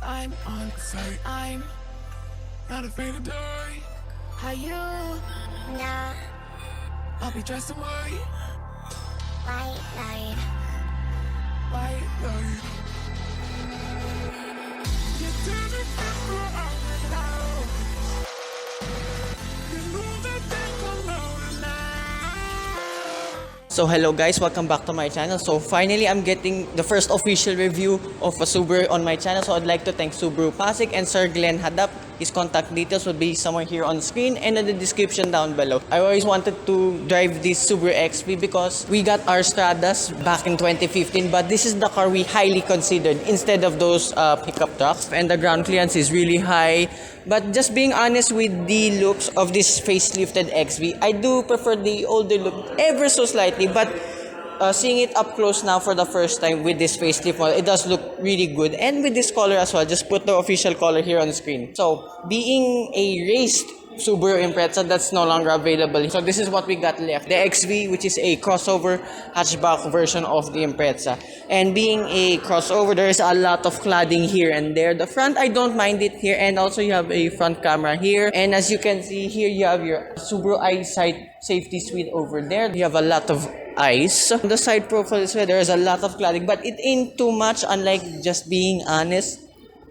I'm on site. I'm not afraid to die. Are you? Nah. I'll be dressed in white. White light. White light. You tell me people out loud. You know that they come out now. So hello guys, welcome back to my channel. So finally I'm getting the first official review of a Subaru on my channel. So I'd like to thank Subaru Pasig and Sir Glenn Hadap. His contact details will be somewhere here on screen and in the description down below. I always wanted to drive this Subaru XV because we got our Stradas back in 2015, but this is the car we highly considered instead of those pickup trucks. And the ground clearance is really high. But just being honest with the looks of this facelifted XV, I do prefer the older look ever so slightly, but seeing it up close now for the first time with this facelift model, it does look really good. And with this color as well, just put the official color here on screen. So, being a raced Subaru Impreza, that's no longer available. So this is what we got left. The XV, which is a crossover hatchback version of the Impreza. And being a crossover, there is a lot of cladding here and there. The front, I don't mind it here. And also you have a front camera here. And as you can see here, you have your Subaru EyeSight safety suite over there. You have a lot of eyes. On the side profile as well, there is a lot of cladding. But it ain't too much, unlike just being honest.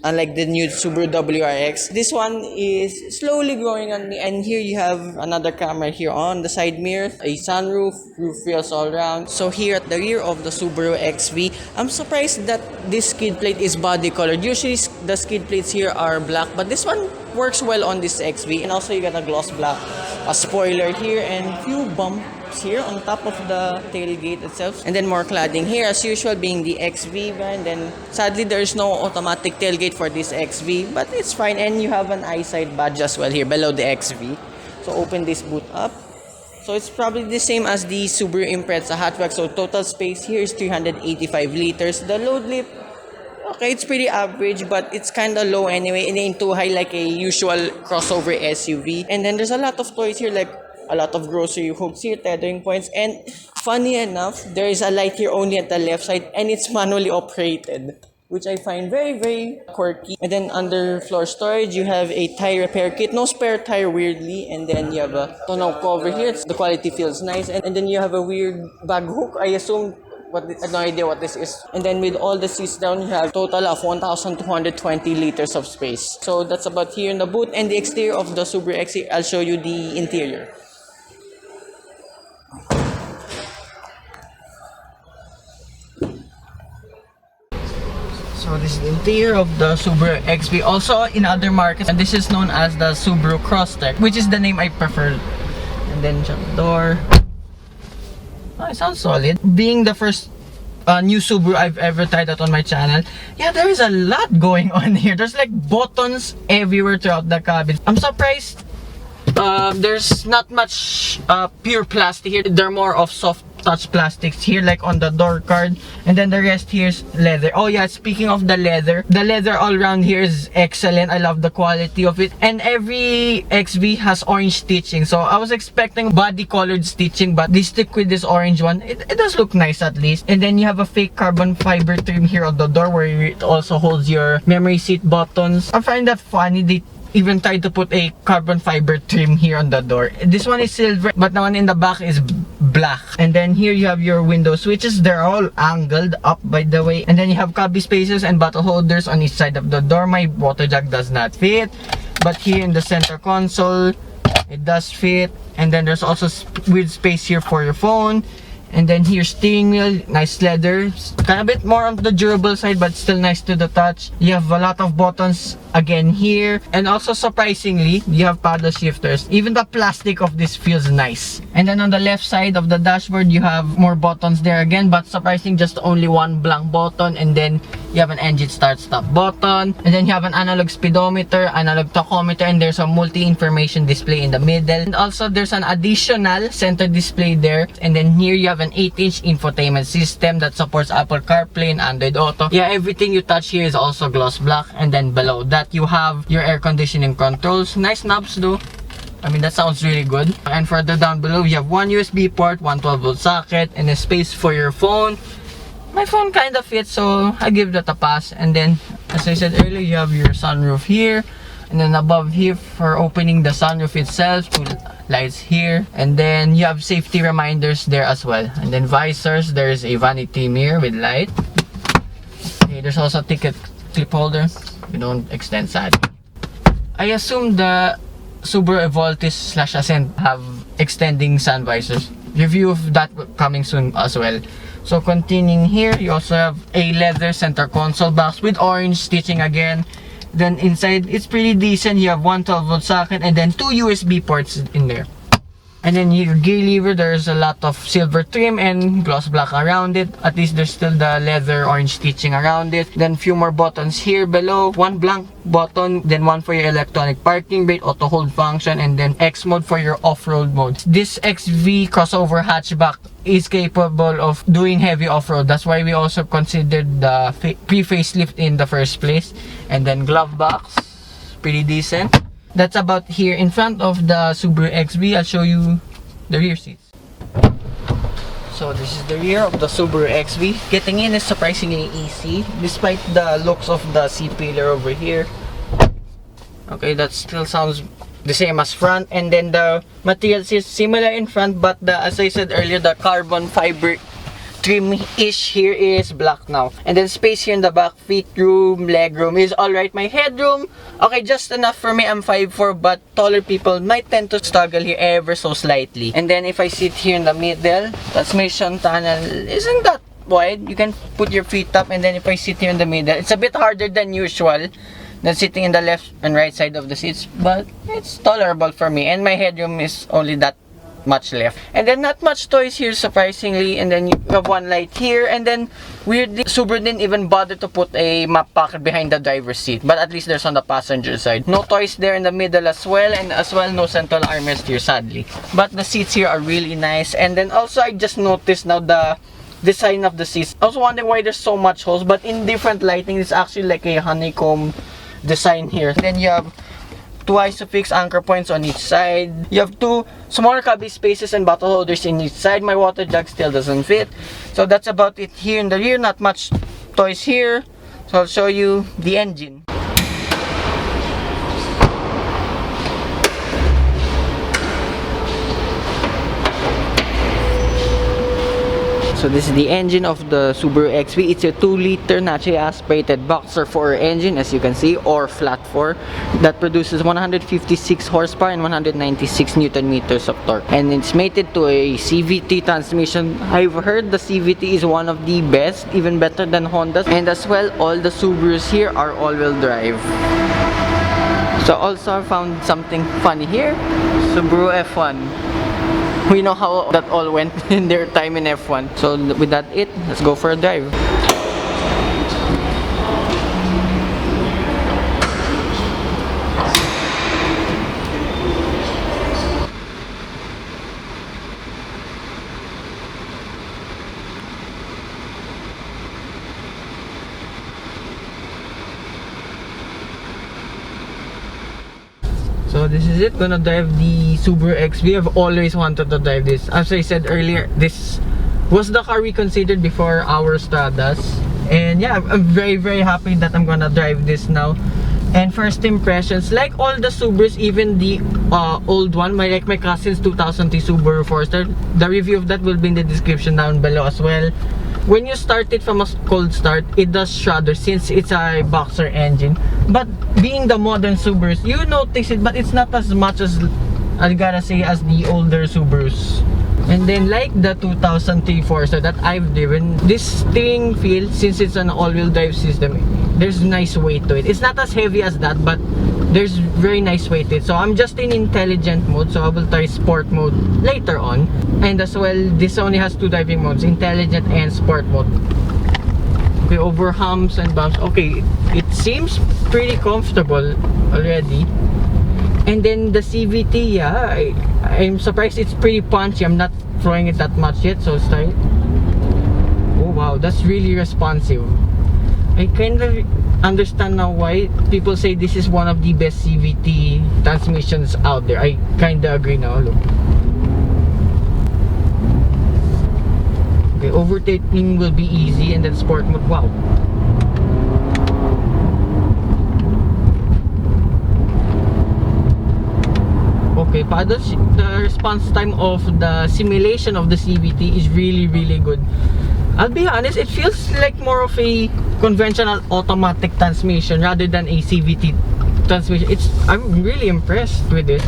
Unlike the new Subaru WRX, this one is slowly growing on me. And here you have another camera here on the side mirror, a sunroof, roof rails all around. So here at the rear of the Subaru XV, I'm surprised that this skid plate is body colored. Usually the skid plates here are black, but this one works well on this XV. And also you got a gloss black, a spoiler here, and few bumps here on top of the tailgate itself, and then more cladding here as usual, being the XV van. Then sadly there is no automatic tailgate for this XV, but it's fine. And you have an EyeSight badge as well here below the XV. So open this boot up. So it's probably the same as the Subaru Impreza hatchback. So total space here is 385 liters. The load lip, okay, it's pretty average, but it's kind of low anyway. It ain't too high like a usual crossover SUV. And then there's a lot of toys here, like a lot of grocery hooks here, tethering points. And funny enough, there is a light here only at the left side, and it's manually operated, which I find very, very quirky. And then under floor storage, you have a tire repair kit. No spare tire, weirdly. And then you have a tonneau cover here. The quality feels nice. And then you have a weird bag hook. I assume, I have no idea what this is. And then with all the seats down, you have a total of 1,220 liters of space. So that's about here in the boot. And the exterior of the Subaru XV, I'll show you the interior. So this is the interior of the Subaru XV, also in other markets, and this is known as the Subaru Crosstrek, which is the name I prefer. And then shut the door. Oh, it sounds solid. Being the first new Subaru I've ever tried out on my channel, yeah, there is a lot going on here. There's like buttons everywhere throughout the cabin. I'm surprised there's not much pure plastic here. They're more of soft touch plastics here, like on the door card, and then the rest here is leather. Oh yeah, speaking of the leather all around here is excellent. I love the quality of it, and every XV has orange stitching, so I was expecting body colored stitching, but they stick with this orange one. It does look nice at least. And then you have a fake carbon fiber trim here on the door where it also holds your memory seat buttons. I find that funny. They even tried to put a carbon fiber trim here on the door. This one is silver, but the one in the back is black. And then here you have your window switches. They're all angled up, by the way. And then you have cubby spaces and bottle holders on each side of the door. My water jug does not fit, but here in the center console it does fit. And then there's also weird space here for your phone. And then here, steering wheel, nice leather, kind of a bit more on the durable side, but still nice to the touch. You have a lot of buttons again here, and also surprisingly, you have paddle shifters. Even the plastic of this feels nice. And then on the left side of the dashboard, you have more buttons there again, but surprising, just only one blank button. And then you have an engine start stop button, and then you have an analog speedometer, analog tachometer, and there's a multi-information display in the middle. And also there's an additional center display there. And then here you have an 8-inch infotainment system that supports Apple CarPlay and Android Auto. Yeah, everything you touch here is also gloss black. And then below that you have your air conditioning controls. Nice knobs though. I mean, that sounds really good. And further down below, you have one USB port, one 12-volt socket, and a space for your phone. My phone kind of fits, so I give that a pass. And then As I said earlier, you have your sunroof here, and then above here for opening the sunroof itself, two lights here, and then you have safety reminders there as well. And then visors, there's a vanity mirror with light. Okay, there's also a ticket clip holder. We don't extend side. I assume the Subaru Evoltis / Ascent have extending sun visors. Review of that coming soon as well. So continuing here, you also have a leather center console box with orange stitching again. Then inside, it's pretty decent. You have one 12-volt socket and then two USB ports in there. And then your gear lever, there's a lot of silver trim and gloss black around it. At least there's still the leather orange stitching around it. Then few more buttons here below. One blank button, then one for your electronic parking brake, auto hold function, and then X mode for your off-road mode. This XV crossover hatchback is capable of doing heavy off-road. That's why we also considered the pre-facelift in the first place. And then glove box, pretty decent. That's about here. In front of the Subaru XV, I'll show you the rear seats. So this is the rear of the Subaru XV. Getting in is surprisingly easy, despite the looks of the C-pillar over here. Okay, that still sounds the same as front. And then the materials is similar in front, but as I said earlier, the carbon fiber trim-ish here is black now. And then space here in the back, feet room, leg room is alright. My headroom, okay, just enough for me. I'm 5'4", but taller people might tend to struggle here ever so slightly. And then if I sit here in the middle, transmission tunnel isn't that wide. You can put your feet up, and then if I sit here in the middle, it's a bit harder than usual than sitting in the left and right side of the seats, but it's tolerable for me. And my headroom is only that much left. And then not much toys here, surprisingly. And then you have one light here, and then weirdly Subaru didn't even bother to put a map pocket behind the driver's seat, but at least there's on the passenger side. No toys there in the middle as well, and as well no central armrest here, sadly. But the seats here are really nice. And then also I just noticed now the design of the seats. I was wondering why there's so much holes, but in different lighting it's actually like a honeycomb design here. And then you have two isofix anchor points on each side. You have two smaller cubby spaces and bottle holders in each side. My water jug still doesn't fit. So that's about it here in the rear. Not much toys here. So I'll show you the engine. So this is the engine of the Subaru XV. It's a 2-liter naturally aspirated boxer 4 engine, as you can see, or flat 4, that produces 156 horsepower and 196 Newton meters of torque. And it's mated to a CVT transmission. I've heard the CVT is one of the best, even better than Honda's. And as well, all the Subarus here are all-wheel drive. So also I found something funny here. Subaru F1. We know how that all went in their time in F1. So with that let's go for a drive. So this is it. Gonna drive the Subaru XV. I've always wanted to drive this. As I said earlier, this was the car we considered before our Stradas. And yeah, I'm very happy that I'm gonna drive this now. And first impressions, like all the Subarus, even the old one, my cousin's 2003 Subaru Forester, the review of that will be in the description down below as well. When you start it from a cold start, it does shudder since it's a boxer engine. But being the modern Subarus, you notice it, but it's not as much as, I gotta say, as the older Subarus. And then like the 2003 Forester that I've driven, this steering feel, since it's an all-wheel drive system, there's nice weight to it. It's not as heavy as that, but there's very nice weight to it. So I'm just in intelligent mode, so I will try sport mode later on. And as well, this only has two driving modes, intelligent and sport mode. Okay, over humps and bumps, okay, it seems pretty comfortable already. And then the CVT, yeah, I'm surprised it's pretty punchy. I'm not throwing it that much yet, so let's try it. Oh wow, that's really responsive. I kind of understand now why people say this is one of the best CVT transmissions out there. I kind of agree now. Look. Okay, overtaking will be easy, and then sport mode, wow. okay pa. The response time of the simulation of the CVT is really good. I'll be honest, it feels like more of a conventional automatic transmission rather than a CVT transmission. I'm really impressed with this.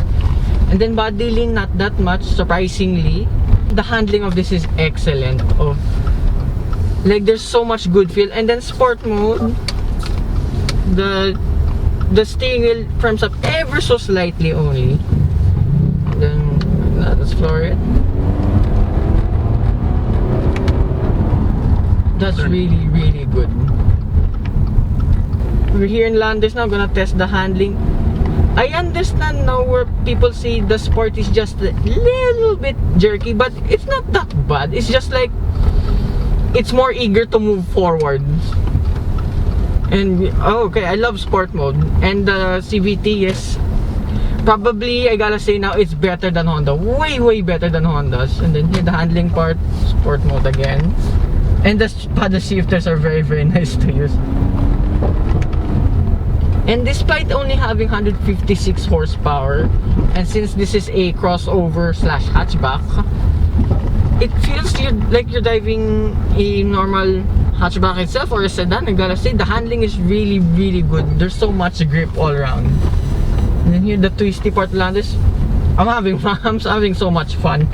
And then body lean, not that much, surprisingly. The handling of this is excellent. Like there's so much good feel. And then sport mode, the steering wheel firms up ever so slightly only. And then let's floor it. That's really good. We're here in Landers now, gonna test the handling. I understand now where people say the Sport is just a little bit jerky, but it's not that bad. It's just like it's more eager to move forward. And okay, I love Sport mode. And the CVT is probably, I gotta say now, it's better than Honda. Way better than Honda's. And then here the handling part, Sport mode again. And the paddle shifters are very nice to use. And despite only having 156 horsepower, and since this is a crossover slash hatchback, it feels like you're driving a normal hatchback itself or a sedan. I gotta say, the handling is really good. There's so much grip all around. And then here the twisty part Landers. I'm having so much fun.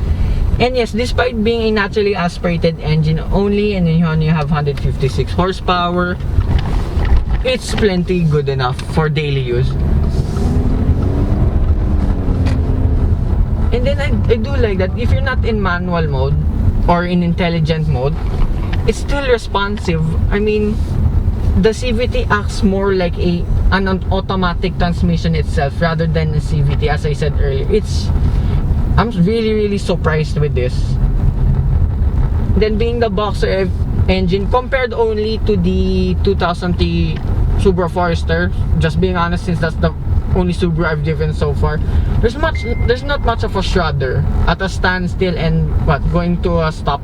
And yes, despite being a naturally aspirated engine only, and then you only have 156 horsepower, it's plenty good enough for daily use. And then I do like that if you're not in manual mode or in intelligent mode, it's still responsive. I mean, the CVT acts more like an automatic transmission itself rather than a CVT, as I said earlier. I'm really surprised with this. Then being the Boxer engine compared only to the 2003 Subaru Forester, just being honest, since that's the only Subaru I've driven so far, there's not much of a shudder at a standstill and going to a stop.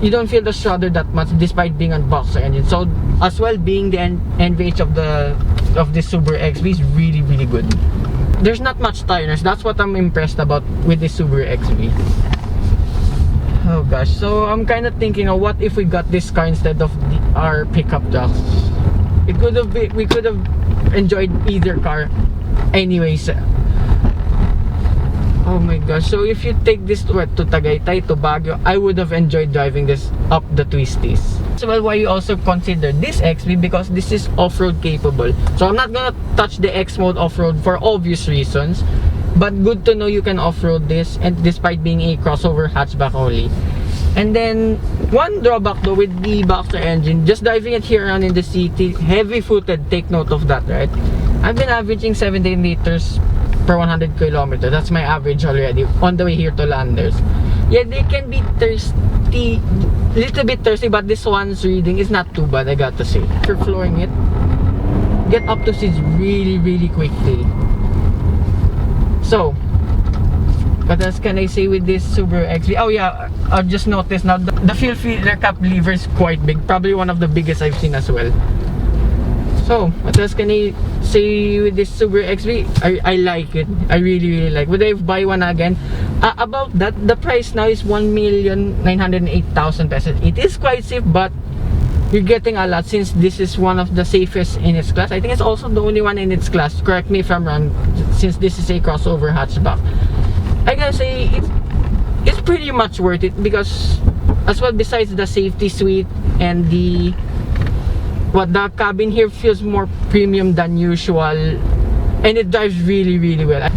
You don't feel the shudder that much despite being on Boxer engine. So as well, being the NVH of this Subaru XV is really good. There's not much tiredness. That's what I'm impressed about with this Subaru XV. Oh gosh, so I'm kind of thinking, what if we got this car instead of our pickup trucks? We could have enjoyed either car anyways. Oh my gosh, so if you take this to Tagaytay, to Baguio, I would have enjoyed driving this up the twisties. So well, why you also consider this XV, because this is off-road capable. So I'm not gonna touch the X mode off-road for obvious reasons, but good to know you can off-road this, and despite being a crossover hatchback only. And then one drawback though with the Boxer engine, just driving it here around in the city, heavy-footed, take note of that, right? I've been averaging 17 liters per 100 kilometers. That's my average already on the way here to Landers. Yeah, they can be thirsty, little bit thirsty, but this one's reading is not too bad, I got to say. If you're flooring it, get up to speed really quickly. So what else can I say with this Subaru XV? Oh yeah, I've just noticed now the fuel filler cap lever is quite big, probably one of the biggest I've seen as well. So what else can I say with this Subaru XV? I like it. I really like it. Would I buy one again? About that, the price now is 1,908,000 pesos. It is quite safe, but you're getting a lot since this is one of the safest in its class. I think it's also the only one in its class. Correct me if I'm wrong, since this is a crossover hatchback. I gotta say it's pretty much worth it, because as well, besides the safety suite and the cabin here feels more premium than usual, and it drives really well,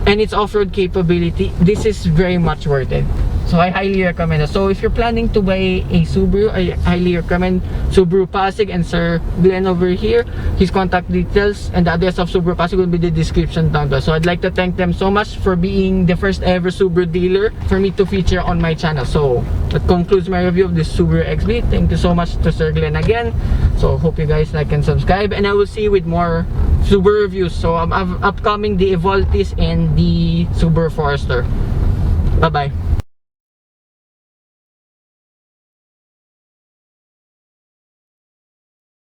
and its off-road capability, this is very much worth it. So I highly recommend it. So if you're planning to buy a Subaru, I highly recommend Subaru Pasig and Sir Glenn over here. His contact details and the address of Subaru Pasig will be in the description down below. So I'd like to thank them so much for being the first ever Subaru dealer for me to feature on my channel. So that concludes my review of this Subaru XV. Thank you so much to Sir Glenn again. So hope you guys like and subscribe, and I will see you with more Subaru reviews. So I'm upcoming the Evoltis and the Subaru Forester. Bye bye.